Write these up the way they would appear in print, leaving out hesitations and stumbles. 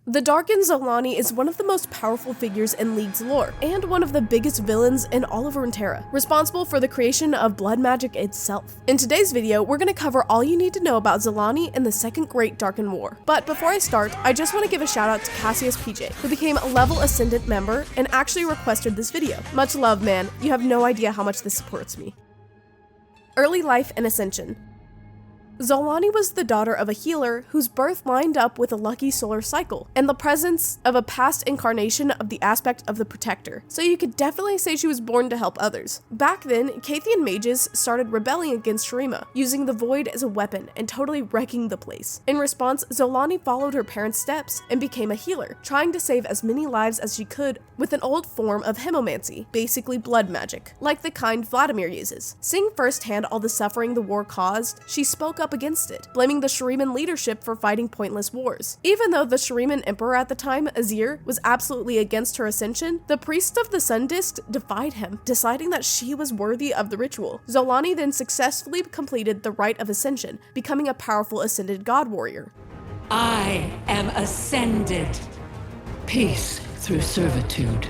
The Darkin Xolaani is one of the most powerful figures in League's lore, and one of the biggest villains in all of Runeterra, responsible for the creation of blood magic itself. In today's video, we're going to cover all you need to know about Xolaani and the Second Great Darkin War. But before I start, I just want to give a shout out to Cassius PJ, who became a level Ascendant member and actually requested this video. Much love, man. You have no idea how much this supports me. Early life and ascension. Xolaani was the daughter of a healer whose birth lined up with a lucky solar cycle, and the presence of a past incarnation of the aspect of the Protector, so you could definitely say she was born to help others. Back then, Cathian mages started rebelling against Shurima, using the Void as a weapon and totally wrecking the place. In response, Xolaani followed her parents' steps and became a healer, trying to save as many lives as she could with an old form of hemomancy, basically blood magic, like the kind Vladimir uses. Seeing firsthand all the suffering the war caused, she spoke up against it, blaming the Shuriman leadership for fighting pointless wars. Even though the Shuriman emperor at the time, Azir, was absolutely against her ascension, the priest of the Sun Disk defied him, deciding that she was worthy of the ritual. Xolaani then successfully completed the rite of ascension, becoming a powerful ascended god warrior. I am ascended. Peace through servitude.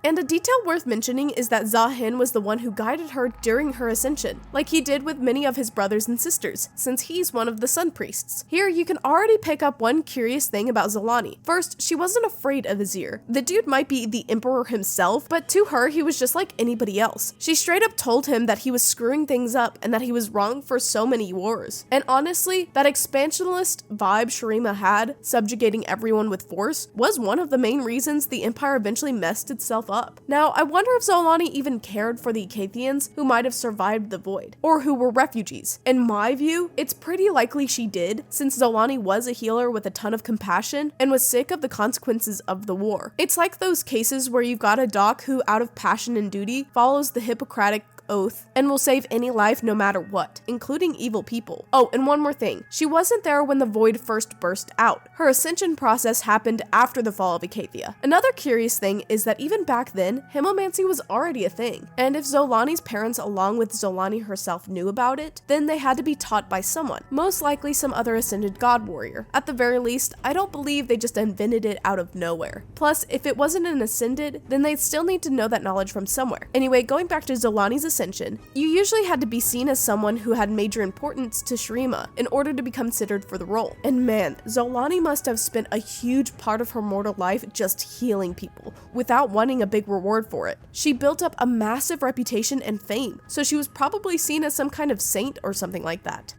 And a detail worth mentioning is that Zahin was the one who guided her during her ascension, like he did with many of his brothers and sisters, since he's one of the Sun Priests. Here, you can already pick up one curious thing about Xolaani. First, she wasn't afraid of Azir. The dude might be the Emperor himself, but to her, he was just like anybody else. She straight up told him that he was screwing things up and that he was wrong for so many wars. And honestly, that expansionist vibe Shurima had, subjugating everyone with force, was one of the main reasons the Empire eventually messed itself up. Now, I wonder if Xolaani even cared for the Cathians who might have survived the Void, or who were refugees. In my view, it's pretty likely she did, since Xolaani was a healer with a ton of compassion and was sick of the consequences of the war. It's like those cases where you've got a doc who, out of passion and duty, follows the Hippocratic oath and will save any life no matter what, including evil people. Oh, and one more thing. She wasn't there when the Void first burst out. Her ascension process happened after the fall of Acathia. Another curious thing is that even back then, hemomancy was already a thing, and if Xolaani's parents along with Xolaani herself knew about it, then they had to be taught by someone, most likely some other ascended god warrior. At the very least, I don't believe they just invented it out of nowhere. Plus, if it wasn't an ascended, then they'd still need to know that knowledge from somewhere. Anyway, going back to Xolaani's ascension, you usually had to be seen as someone who had major importance to Shurima in order to be considered for the role. And man, Xolaani must have spent a huge part of her mortal life just healing people, without wanting a big reward for it. She built up a massive reputation and fame, so she was probably seen as some kind of saint or something like that.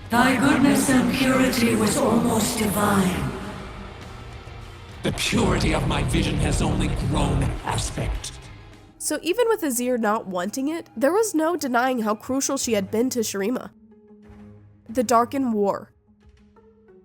Thy goodness and purity was almost divine. The purity of my vision has only grown aspect. So even with Azir not wanting it, there was no denying how crucial she had been to Shurima. The Darkin War.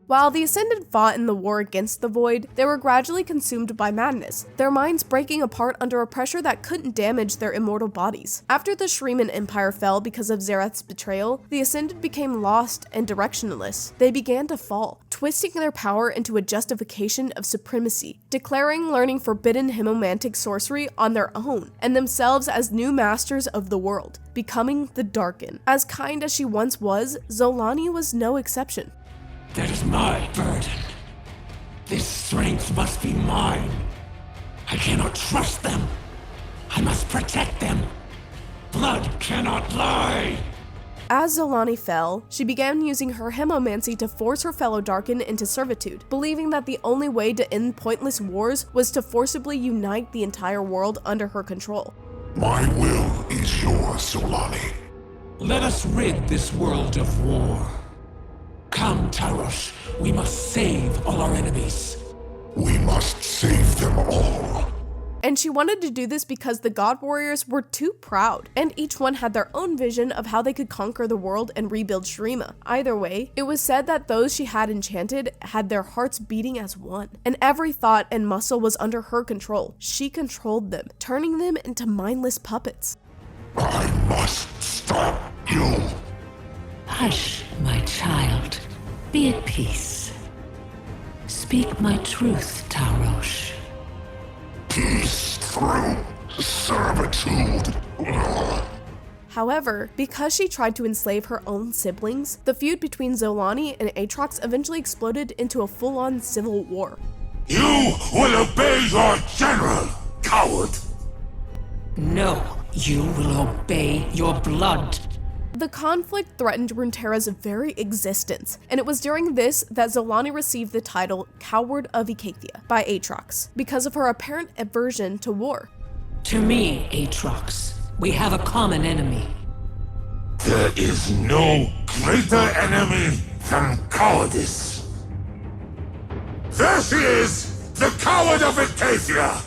While the Ascended fought in the war against the Void, they were gradually consumed by madness, their minds breaking apart under a pressure that couldn't damage their immortal bodies. After the Shuriman Empire fell because of Xerath's betrayal, the Ascended became lost and directionless. They began to fall, twisting their power into a justification of supremacy, declaring learning forbidden hemomantic sorcery on their own, and themselves as new masters of the world, becoming the Darkin. As kind as she once was, Xolaani was no exception. That is my burden. This strength must be mine. I cannot trust them. I must protect them. Blood cannot lie. As Xolaani fell, she began using her hemomancy to force her fellow Darkin into servitude, believing that the only way to end pointless wars was to forcibly unite the entire world under her control. My will is yours, Xolaani. Let us rid this world of war. Come, Tyrosh, we must save all our enemies. We must save them all. And she wanted to do this because the god warriors were too proud, and each one had their own vision of how they could conquer the world and rebuild Shurima. Either way, it was said that those she had enchanted had their hearts beating as one, and every thought and muscle was under her control. She controlled them, turning them into mindless puppets. I must stop you. Hush, my child. Be at peace. Speak my truth, Tyrosh. Peace through servitude. However, because she tried to enslave her own siblings, the feud between Xolaani and Aatrox eventually exploded into a full-on civil war. You will obey your general, coward! No, you will obey your blood. The conflict threatened Runeterra's very existence, and it was during this that Xolaani received the title Coward of Icathia by Aatrox, because of her apparent aversion to war. To me, Aatrox, we have a common enemy. There is no greater enemy than cowardice. There she is! The Coward of Icathia!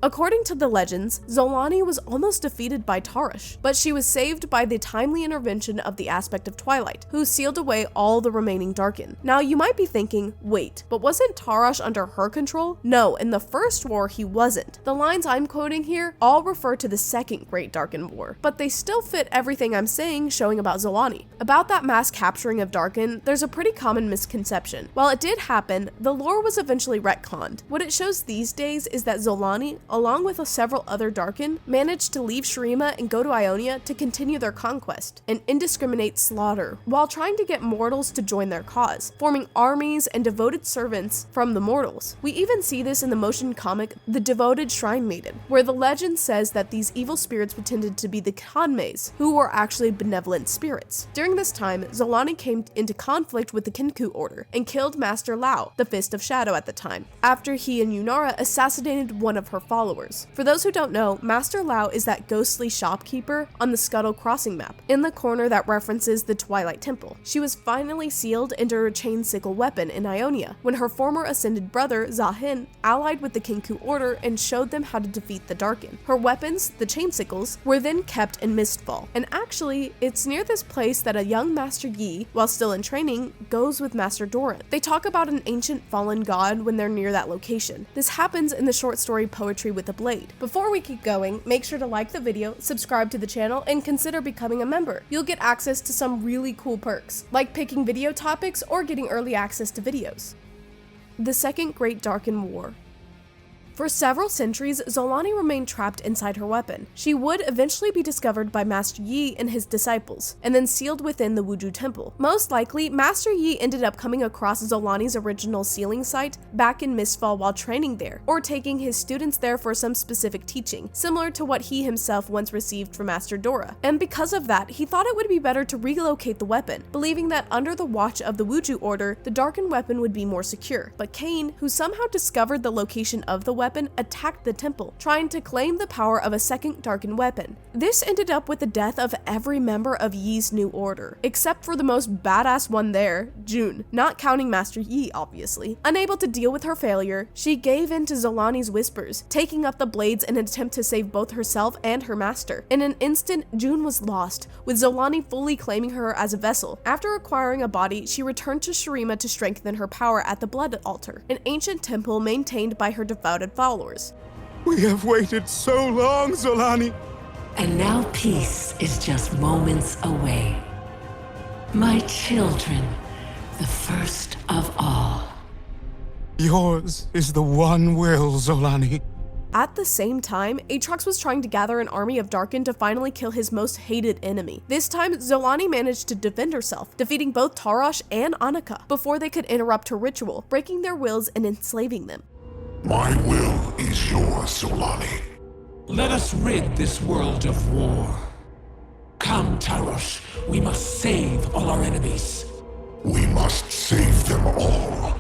According to the legends, Xolaani was almost defeated by Tarash, but she was saved by the timely intervention of the Aspect of Twilight, who sealed away all the remaining Darkin. Now you might be thinking, wait, but wasn't Tarash under her control? No, in the first war he wasn't. The lines I'm quoting here all refer to the Second Great Darkin War, but they still fit everything I'm saying showing about Xolaani. About that mass capturing of Darkin, there's a pretty common misconception. While it did happen, the lore was eventually retconned. What it shows these days is that Xolaani, along with several other Darkin, managed to leave Shurima and go to Ionia to continue their conquest, an indiscriminate slaughter, while trying to get mortals to join their cause, forming armies and devoted servants from the mortals. We even see this in the motion comic The Devoted Shrine Maiden, where the legend says that these evil spirits pretended to be the Kanmeis, who were actually benevolent spirits. During this time, Xolaani came into conflict with the Kenku Order and killed Master Lao, the Fist of Shadow at the time, after he and Yunara assassinated one of her followers. For those who don't know, Master Lao is that ghostly shopkeeper on the Scuttle Crossing map, in the corner that references the Twilight Temple. She was finally sealed into her chain sickle weapon in Ionia, when her former ascended brother, Zahin, allied with the Kenku Order and showed them how to defeat the Darkin. Her weapons, the chain sickles, were then kept in Mistfall, and actually, it's near this place that a young Master Yi, while still in training, goes with Master Doran. They talk about an ancient fallen god when they're near that location. This happens in the short story Poetry with a Blade. Before we keep going, make sure to like the video, subscribe to the channel, and consider becoming a member. You'll get access to some really cool perks, like picking video topics or getting early access to videos. The Second Great Darkin War. For several centuries, Xolaani remained trapped inside her weapon. She would eventually be discovered by Master Yi and his disciples, and then sealed within the Wuju Temple. Most likely, Master Yi ended up coming across Xolaani's original sealing site back in Mistfall while training there, or taking his students there for some specific teaching, similar to what he himself once received from Master Dora. And because of that, he thought it would be better to relocate the weapon, believing that under the watch of the Wuju Order, the Darkin weapon would be more secure. But Cain, who somehow discovered the location of the weapon, attacked the temple, trying to claim the power of a second Darkin weapon. This ended up with the death of every member of Yi's new order, except for the most badass one there, June, not counting Master Yi, obviously. Unable to deal with her failure, she gave in to Xolaani's whispers, taking up the blades in an attempt to save both herself and her master. In an instant, June was lost, with Xolaani fully claiming her as a vessel. After acquiring a body, she returned to Shurima to strengthen her power at the Blood Altar, an ancient temple maintained by her devoted followers. We have waited so long, Xolaani! And now peace is just moments away. My children, the first of all. Yours is the one will, Xolaani. At the same time, Aatrox was trying to gather an army of Darkin to finally kill his most hated enemy. This time, Xolaani managed to defend herself, defeating both Tarash and Annika before they could interrupt her ritual, breaking their wills and enslaving them. My will is yours, Xolaani. Let us rid this world of war. Come, Tarash, we must save all our enemies. We must save them all.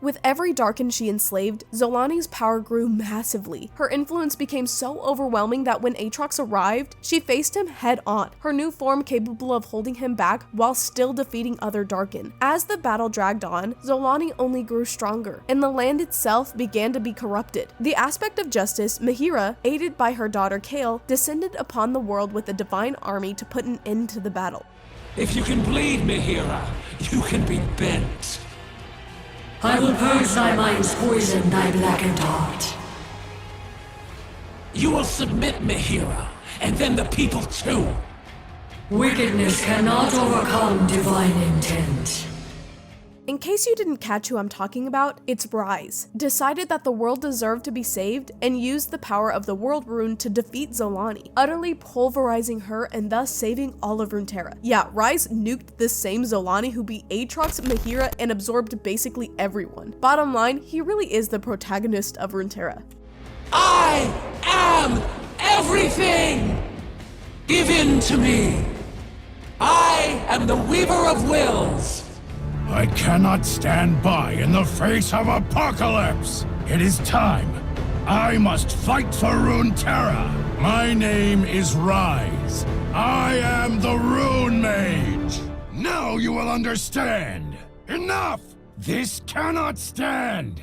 With every Darkin she enslaved, Xolaani's power grew massively. Her influence became so overwhelming that when Aatrox arrived, she faced him head on, her new form capable of holding him back while still defeating other Darkin. As the battle dragged on, Xolaani only grew stronger, and the land itself began to be corrupted. The Aspect of Justice, Mihira, aided by her daughter Kale, descended upon the world with a divine army to put an end to the battle. If you can bleed, Mihira, you can be bent. I will purge thy mind's poison, thy blackened heart. You will submit, Mihira, and then the people too. Wickedness cannot overcome divine intent. In case you didn't catch who I'm talking about, it's Rise. Decided that the world deserved to be saved and used the power of the World Rune to defeat Xolaani, utterly pulverizing her and thus saving all of Runeterra. Yeah, Rise nuked this same Xolaani who beat Aatrox, Mahira, and absorbed basically everyone. Bottom line, he really is the protagonist of Runeterra. I am everything! Give in to me! I am the Weaver of Wills! I cannot stand by in the face of apocalypse! It is time. I must fight for Runeterra. My name is Rise. I am the Rune Mage. Now you will understand. Enough! This cannot stand!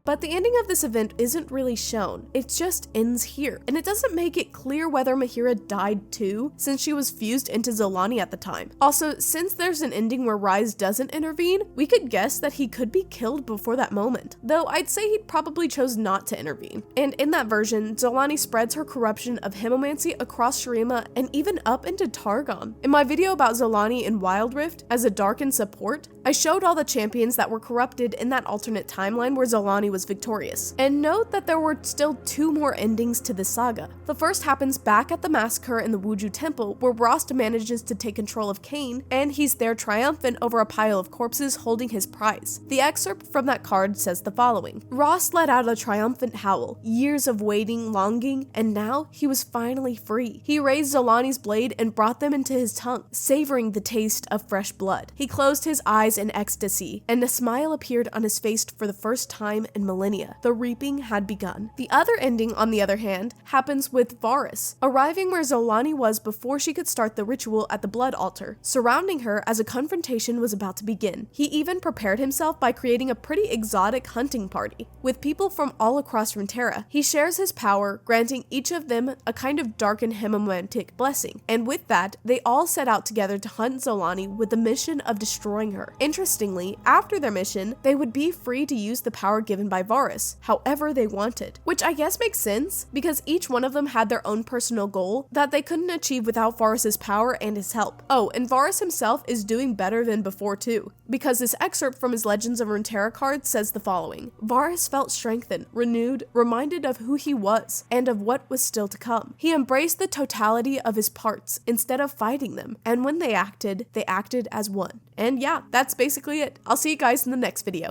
But the ending of this event isn't really shown, it just ends here, and it doesn't make it clear whether Mahira died too, since she was fused into Xolaani at the time. Also, since there's an ending where Rise doesn't intervene, we could guess that he could be killed before that moment, though I'd say he probably chose not to intervene. And in that version, Xolaani spreads her corruption of Hemomancy across Shurima and even up into Targon. In my video about Xolaani in Wild Rift as a Darkin support, I showed all the champions that were corrupted in that alternate timeline where Xolaani was victorious. And note that there were still 2 more endings to this saga. The first happens back at the massacre in the Wuju temple, where Rost manages to take control of Kain, and he's there triumphant over a pile of corpses holding his prize. The excerpt from that card says the following: Rost let out a triumphant howl, years of waiting, longing, and now he was finally free. He raised Xolaani's blade and brought them into his tongue, savoring the taste of fresh blood. He closed his eyes in ecstasy, and a smile appeared on his face for the first time in millennia. The reaping had begun. The other ending, on the other hand, happens with Varus, arriving where Xolaani was before she could start the ritual at the blood altar, surrounding her as a confrontation was about to begin. He even prepared himself by creating a pretty exotic hunting party, with people from all across Runeterra. He shares his power, granting each of them a kind of Darkin Hemomantic blessing, and with that, they all set out together to hunt Xolaani with the mission of destroying her. Interestingly, after their mission, they would be free to use the power given by Varus, however they wanted, which I guess makes sense because each one of them had their own personal goal that they couldn't achieve without Varus's power and his help. Oh, and Varus himself is doing better than before too, because this excerpt from his Legends of Runeterra card says the following: Varus felt strengthened, renewed, reminded of who he was and of what was still to come. He embraced the totality of his parts instead of fighting them, and when they acted as one. And yeah, that's basically it. I'll see you guys in the next video.